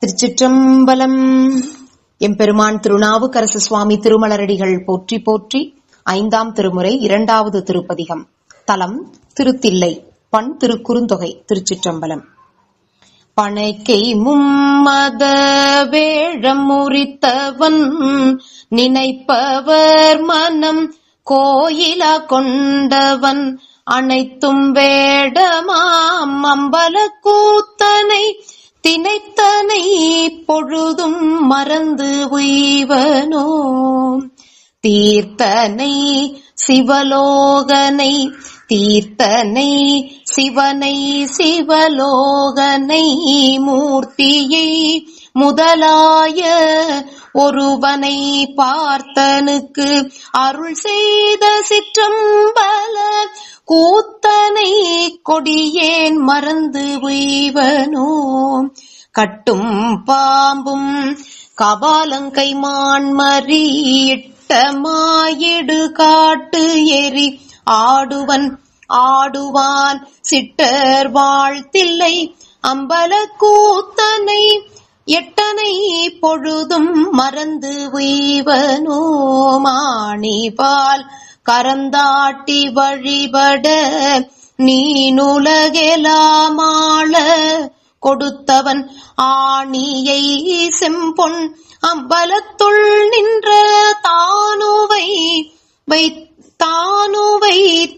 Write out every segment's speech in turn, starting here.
திருச்சிற்றம்பலம். எம்பெருமான் திருநாவுக்கரசு சுவாமி திருமலரடிகள் போற்றி போற்றி. 5ஆம் திருமுறை 2வது திருப்பதிகம். தலம் திருத்தில்லை. பண் திருக்குறுந்தொகை. திருச்சிற்றம்பலம். பனைக்கை மும்மத வேழம் முறித்தவன் நினைப்பவர் மனம் கோயிலா கொண்டவன் அனைத்தும் வேடமாம் அம்பல கூத்தனை தினைத்தனை பொழுதும் மறந்து உய்வனோ தீர்த்தனை சிவலோகனை தீர்த்தனை சிவனை சிவலோகனை மூர்த்தியை முதலாய ஒருவனை பார்த்தனுக்கு அருள் செய்த சிற்றம்பல கூத்தனை கொடியேன் மறந்து உய்வனோ கட்டும் பாம்பும் கபாலங்கை மான்மறி இட்டமாயிடு காட்டு எரி ஆடுவன் ஆடுவான் சிட்டர் வாழ்த்தில்லை அம்பல கூத்தனை எட்டனை பொழுதும் மறந்து உய்வனோ மாணிபால் கரந்தாட்டி வழிபட நீனுலகெலாமாள கொடுத்தவன் ஆணியை செம்பொன் அம்பலத்துள் நின்ற தானுவை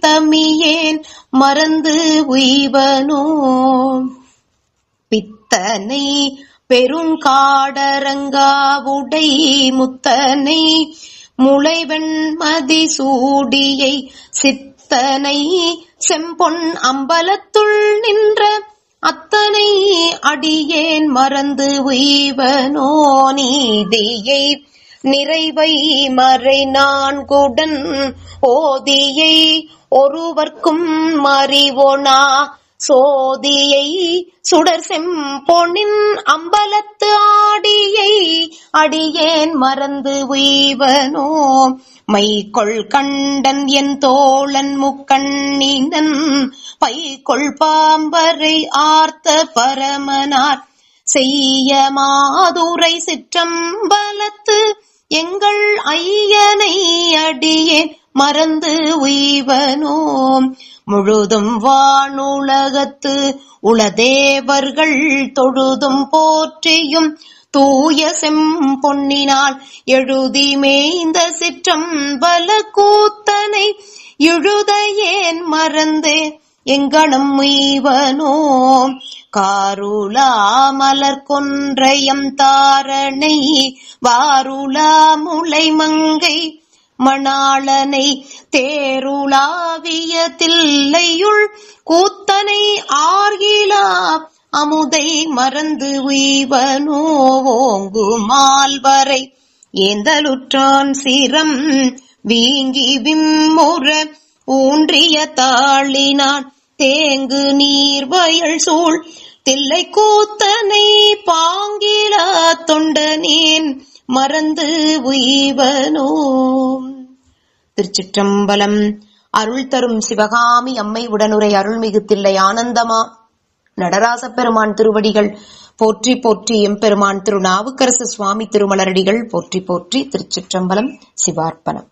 தமியேன் மறந்து உய்வனோ பித்தனை பெருங்காடரங்காவுடை முத்தனை முளைவெண்மதி சூடியை சித்தனை செம்பொன் அம்பலத்துள் நின்ற அத்தனை அடியேன் மறந்து உய்வனோ நீதியை நிறைவை மறை நான்குடன் ஓதியை ஒருவர்க்கும் மறிவோனா சோதியை சுடர் செம்பொனின் அம்பலத்து ஆடியை அடியேன் மறந்து உய்வனோ மைகொள் கண்டன் என் தோழன் முக்கண்ணினன் பைகொள் பாம்பரை ஆர்த்த பரமனார் செய்ய மாதுரை சிற்றம்பலத்து எங்கள் ஐயனை அடியேன் மறந்து உய்வனோ முழுதும் வானுலகத்து உளதேவர்கள் தொழுதும் போற்றியும் தூய செம்பொன்னினால் எழுதி மேய்ந்த சிற்றம்பல கூத்தனை இழுதையேன் மறந்து எங்கனம் உய்வனோ காருலா மலர் கொன்றையம் தாரணை வாருலா முலை மங்கை மணாளனை தேருளாவிய தில்லையுள் கூத்தனை ஆர்கிலா அமுதை மறந்து உய்வனோ ஓங்கு மால்வரை ஏந்தலுற்றான் சிரம் வீங்கி விம்முற ஊன்றிய தாளினான் தேங்கு நீர் வயல் சூழ் தில்லை கூத்தனை பாங்கிலா தொண்டனேன் மறந்து உய்வனோ. திருச்சிற்றம்பலம். அருள் தரும் சிவகாமி அம்மை உடனுரை அருள்மிகு தில்லை ஆனந்தமா நடராச பெருமான் திருவடிகள் போற்றி போற்றி. எம்பெருமான் திருநாவுக்கரசு சுவாமி திருமலரடிகள் போற்றி போற்றி. திருச்சிற்றம்பலம். சிவார்ப்பணம்.